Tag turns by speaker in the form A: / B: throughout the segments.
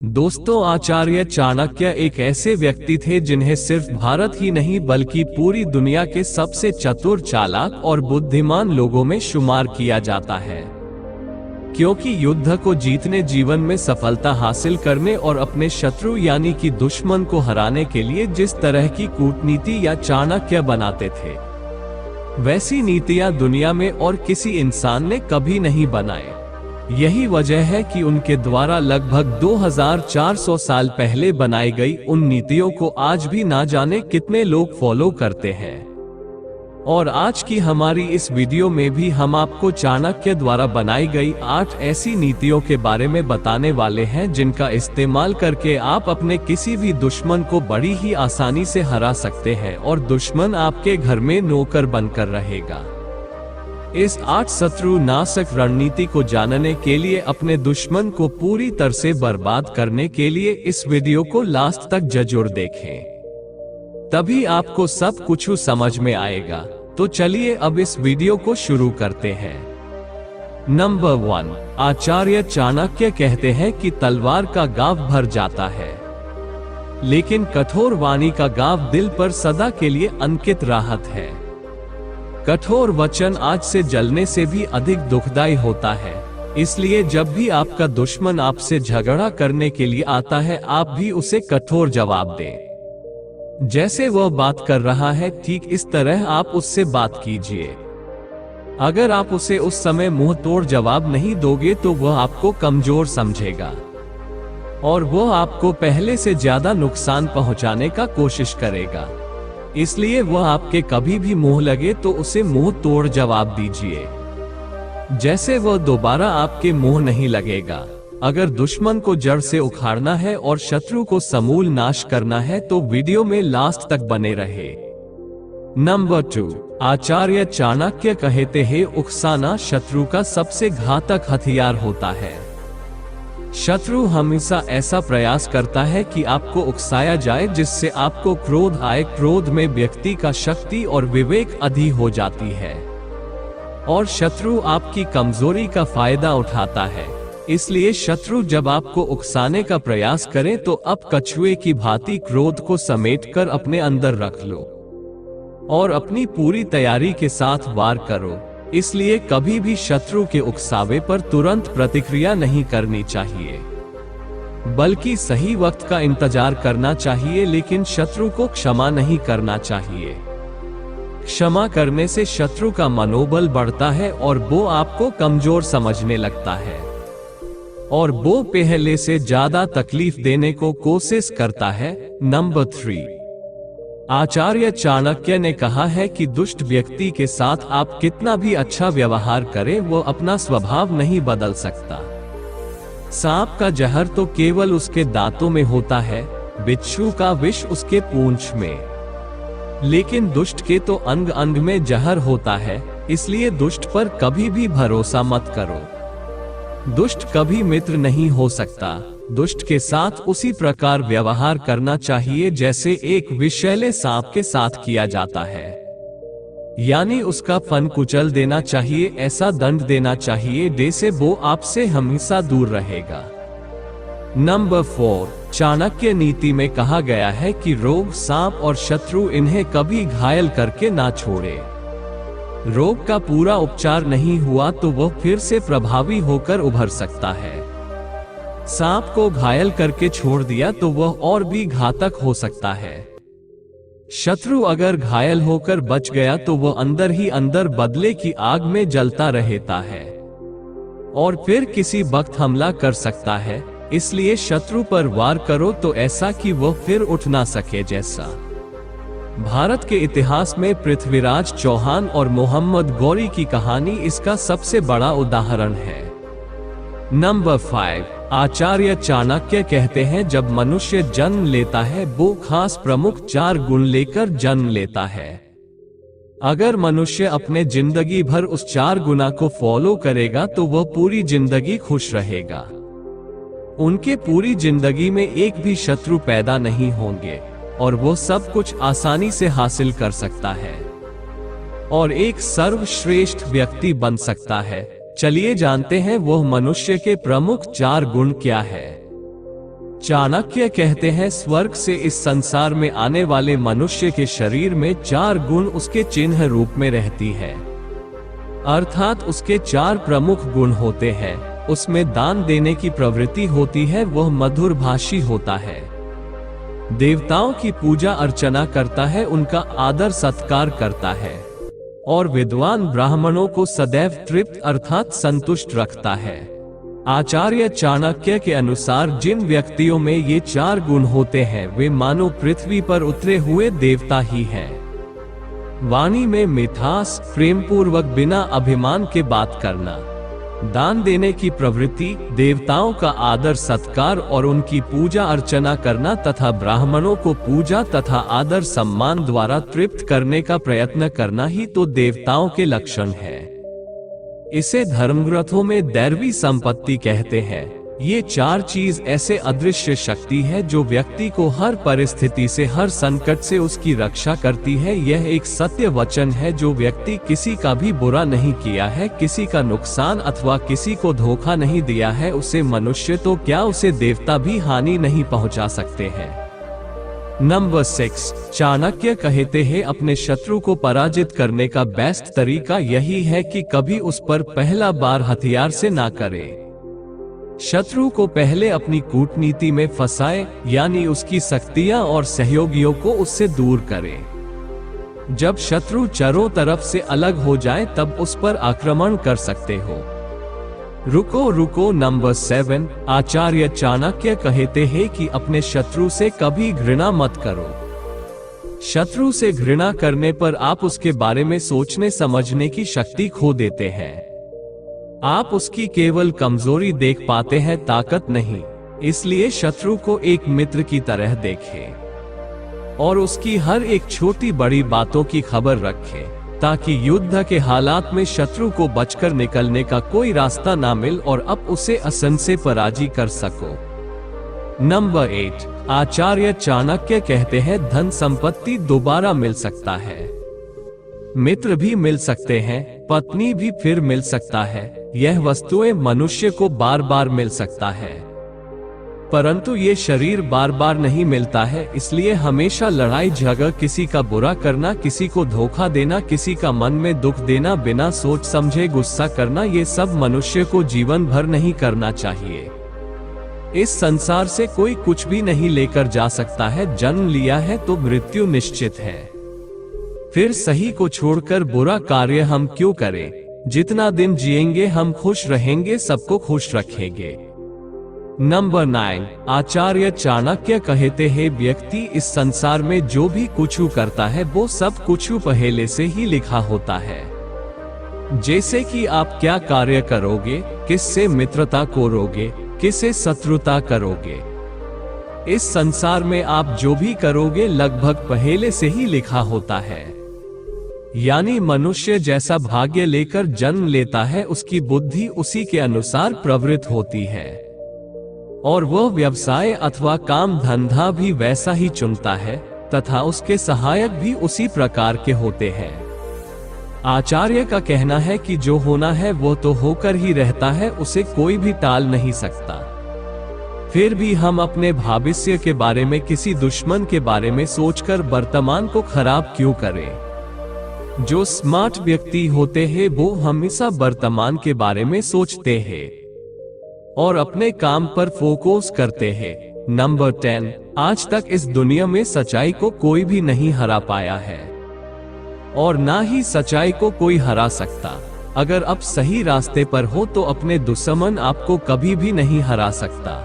A: दोस्तों, आचार्य चाणक्य एक ऐसे व्यक्ति थे जिन्हें सिर्फ भारत ही नहीं बल्कि पूरी दुनिया के सबसे चतुर, चालाक और बुद्धिमान लोगों में शुमार किया जाता है। क्योंकि युद्ध को जीतने, जीवन में सफलता हासिल करने और अपने शत्रु यानी कि दुश्मन को हराने के लिए जिस तरह की कूटनीति या चाणक्य बनाते थे, वैसी नीतियां दुनिया में और किसी इंसान ने कभी नहीं बनाए। यही वजह है कि उनके द्वारा लगभग 2400 साल पहले बनाई गई उन नीतियों को आज भी ना जाने कितने लोग फॉलो करते हैं। और आज की हमारी इस वीडियो में भी हम आपको चाणक्य द्वारा बनाई गई 8 ऐसी नीतियों के बारे में बताने वाले हैं जिनका इस्तेमाल करके आप अपने किसी भी दुश्मन को बड़ी ही आसानी से हरा सकते हैं और दुश्मन आपके घर में नौकर बनकर रहेगा। इस 8 शत्रु नाशक रणनीति को जानने के लिए, अपने दुश्मन को पूरी तरह से बर्बाद करने के लिए इस वीडियो को लास्ट तक जरूर देखें, तभी आपको सब कुछ समझ में आएगा। तो चलिए अब इस वीडियो को शुरू करते हैं। नंबर 1, आचार्य चाणक्य कहते हैं कि तलवार का घाव भर जाता है, लेकिन कठोर वाणी का घाव दिल पर सदा के लिए अंकित राहत है। कठोर वचन आज से जलने से भी अधिक दुखदायी होता है, इसलिए जब भी आपका दुश्मन आपसे झगड़ा करने के लिए आता है, आप भी उसे कठोर जवाब दें। जैसे वह बात कर रहा है, ठीक इस तरह आप उससे बात कीजिए। अगर आप उसे उस समय मुंह तोड़ जवाब नहीं दोगे तो वह आपको कमजोर समझेगा और वह आपको पहले से ज्यादा नुकसान पहुंचाने का कोशिश करेगा। इसलिए वह आपके कभी भी मुंह लगे तो उसे मुंह तोड़ जवाब दीजिए, जैसे वह दोबारा आपके मुंह नहीं लगेगा। अगर दुश्मन को जड़ से उखाड़ना है और शत्रु को समूल नाश करना है तो वीडियो में लास्ट तक बने रहे। नंबर 2, आचार्य चाणक्य कहते हैं, उकसाना शत्रु का सबसे घातक हथियार होता है। शत्रु हमेशा ऐसा प्रयास करता है कि आपको उकसाया जाए, जिससे आपको क्रोध आए। क्रोध में व्यक्ति का शक्ति और विवेक अधी हो जाती है और शत्रु आपकी कमजोरी का फायदा उठाता है। इसलिए शत्रु जब आपको उकसाने का प्रयास करे तो अब कछुए की भांति क्रोध को समेटकर अपने अंदर रख लो और अपनी पूरी तैयारी के साथ वार करो। इसलिए कभी भी शत्रु के उकसावे पर तुरंत प्रतिक्रिया नहीं करनी चाहिए, बल्कि सही वक्त का इंतजार करना चाहिए, लेकिन शत्रु को क्षमा नहीं करना चाहिए। क्षमा करने से शत्रु का मनोबल बढ़ता है और वो आपको कमजोर समझने लगता है और वो पहले से ज्यादा तकलीफ देने को कोशिश करता है। नंबर 3, आचार्य चाणक्य ने कहा है कि दुष्ट व्यक्ति के साथ आप कितना भी अच्छा व्यवहार करें, वो अपना स्वभाव नहीं बदल सकता। सांप का जहर तो केवल उसके दांतों में होता है, बिच्छू का विष उसके पूंछ में, लेकिन दुष्ट के तो अंग अंग में जहर होता है। इसलिए दुष्ट पर कभी भी भरोसा मत करो। दुष्ट कभी मित्र नहीं हो सकता। दुष्ट के साथ उसी प्रकार व्यवहार करना चाहिए जैसे एक विषैले सांप के साथ किया जाता है, यानी उसका फन कुचल देना चाहिए, ऐसा दंड देना चाहिए जैसे वो आपसे हमेशा दूर रहेगा। नंबर 4, चाणक्य नीति में कहा गया है कि रोग, सांप और शत्रु इन्हें कभी घायल करके ना छोड़े। रोग का पूरा उपचार नहीं हुआ तो वह फिर से प्रभावी होकर उभर सकता है। सांप को घायल करके छोड़ दिया तो वह और भी घातक हो सकता है। शत्रु अगर घायल होकर बच गया तो वह अंदर ही अंदर बदले की आग में जलता रहता है और फिर किसी वक्त हमला कर सकता है। इसलिए शत्रु पर वार करो तो ऐसा कि वह फिर उठ ना सके। जैसा भारत के इतिहास में पृथ्वीराज चौहान और मोहम्मद गौरी की कहानी इसका सबसे बड़ा उदाहरण है। नंबर 5, आचार्य चाणक्य कहते हैं, जब मनुष्य जन्म लेता है वो खास प्रमुख 4 गुण लेकर जन्म लेता है। अगर मनुष्य अपने जिंदगी भर उस 4 गुणा को फॉलो करेगा तो वह पूरी जिंदगी खुश रहेगा। उनके पूरी जिंदगी में एक भी शत्रु पैदा नहीं होंगे और वो सब कुछ आसानी से हासिल कर सकता है और एक सर्वश्रेष्ठ व्यक्ति बन सकता है। चलिए जानते हैं वह मनुष्य के प्रमुख 4 गुण क्या है। चाणक्य कहते हैं स्वर्ग से इस संसार में आने वाले मनुष्य के शरीर में 4 गुण उसके चिन्ह रूप में रहती है, अर्थात उसके 4 प्रमुख गुण होते हैं। उसमें दान देने की प्रवृत्ति होती है, वह मधुरभाषी होता है, देवताओं की पूजा अर्चना करता है, उनका आदर सत्कार करता है और विद्वान ब्राह्मणों को सदैव तृप्त अर्थात संतुष्ट रखता है। आचार्य चाणक्य के अनुसार जिन व्यक्तियों में ये 4 गुण होते हैं वे मानो पृथ्वी पर उतरे हुए देवता ही हैं। वाणी में मिठास, प्रेम पूर्वक बिना अभिमान के बात करना, दान देने की प्रवृत्ति, देवताओं का आदर सत्कार और उनकी पूजा अर्चना करना तथा ब्राह्मणों को पूजा तथा आदर सम्मान द्वारा तृप्त करने का प्रयत्न करना ही तो देवताओं के लक्षण है। इसे धर्मग्रंथों में दैवी संपत्ति कहते हैं। ये 4 चीज ऐसे अदृश्य शक्ति है जो व्यक्ति को हर परिस्थिति से, हर संकट से उसकी रक्षा करती है। यह एक सत्य वचन है, जो व्यक्ति किसी का भी बुरा नहीं किया है, किसी का नुकसान अथवा किसी को धोखा नहीं दिया है, उसे मनुष्य तो क्या उसे देवता भी हानि नहीं पहुंचा सकते हैं। नंबर 6, चाणक्य कहते हैं अपने शत्रु को पराजित करने का बेस्ट तरीका यही है कि कभी उस पर पहला बार हथियार से ना करे। शत्रु को पहले अपनी कूटनीति में फंसाए, यानी उसकी शक्तियां और सहयोगियों को उससे दूर करे। जब शत्रु चारों तरफ से अलग हो जाए तब उस पर आक्रमण कर सकते हो। रुको नंबर 7, आचार्य चाणक्य कहते हैं कि अपने शत्रु से कभी घृणा मत करो। शत्रु से घृणा करने पर आप उसके बारे में सोचने समझने की शक्ति खो देते हैं। आप उसकी केवल कमजोरी देख पाते हैं, ताकत नहीं। इसलिए शत्रु को एक मित्र की तरह देखें और उसकी हर एक छोटी बड़ी बातों की खबर रखें, ताकि युद्ध के हालात में शत्रु को बचकर निकलने का कोई रास्ता ना मिल और अब उसे आसानी से पराजित कर सको। नंबर 8, आचार्य चाणक्य कहते हैं धन संपत्ति दोबारा मिल सकता है, मित्र भी मिल सकते हैं, पत्नी भी फिर मिल सकता है, यह वस्तुएं मनुष्य को बार बार मिल सकता है, परंतु ये शरीर बार बार नहीं मिलता है। इसलिए हमेशा लड़ाई झगड़ा, किसी का बुरा करना, किसी को धोखा देना, किसी का मन में दुख देना, बिना सोच समझे गुस्सा करना, ये सब मनुष्य को जीवन भर नहीं करना चाहिए। इस संसार से कोई कुछ भी नहीं लेकर जा सकता है। जन्म लिया है तो मृत्यु निश्चित है, फिर सही को छोड़कर बुरा कार्य हम क्यों करें। जितना दिन जिएंगे हम खुश रहेंगे, सबको खुश रखेंगे। नंबर 9, आचार्य चाणक्य कहते हैं व्यक्ति इस संसार में जो भी कुछ करता है वो सब कुछ पहले से ही लिखा होता है। जैसे कि आप क्या कार्य करोगे, किससे मित्रता करोगे, किससे शत्रुता करोगे, इस संसार में आप जो भी करोगे लगभग पहले से ही लिखा होता है। यानी मनुष्य जैसा भाग्य लेकर जन्म लेता है, उसकी बुद्धि उसी के अनुसार प्रवृत्त होती है और वह व्यवसाय अथवा काम धंधा भी वैसा ही चुनता है तथा उसके सहायक भी उसी प्रकार के होते हैं। आचार्य का कहना है कि जो होना है वो तो होकर ही रहता है, उसे कोई भी टाल नहीं सकता। फिर भी हम अपने भविष्य के बारे में, किसी दुश्मन के बारे में सोचकर वर्तमान को खराब क्यों करें। जो स्मार्ट व्यक्ति होते हैं वो हमेशा वर्तमान के बारे में सोचते हैं और अपने काम पर फोकस करते हैं। नंबर 10, आज तक इस दुनिया में सच्चाई को कोई भी नहीं हरा पाया है और ना ही सच्चाई को कोई हरा सकता। अगर आप सही रास्ते पर हो तो अपने दुश्मन आपको कभी भी नहीं हरा सकता।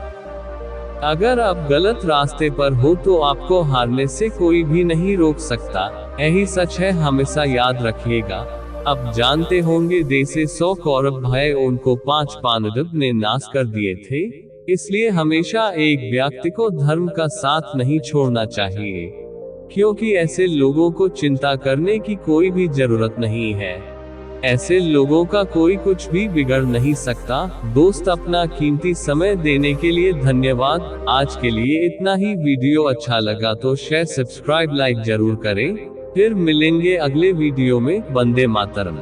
A: अगर आप गलत रास्ते पर हो तो आपको हारने से कोई भी नहीं रोक सकता। यही सच है, हमेशा याद रखिएगा। अब जानते होंगे जैसे 100 कौरव भाई उनको 5 पांडव ने नाश कर दिए थे। इसलिए हमेशा एक व्यक्ति को धर्म का साथ नहीं छोड़ना चाहिए, क्योंकि ऐसे लोगों को चिंता करने की कोई भी जरूरत नहीं है। ऐसे लोगों का कोई कुछ भी बिगड़ नहीं सकता। दोस्त, अपना कीमती समय देने के लिए धन्यवाद। आज के लिए इतना ही। वीडियो अच्छा लगा तो शेयर, सब्सक्राइब, लाइक जरूर करें। फिर मिलेंगे अगले वीडियो में। वंदे मातरम।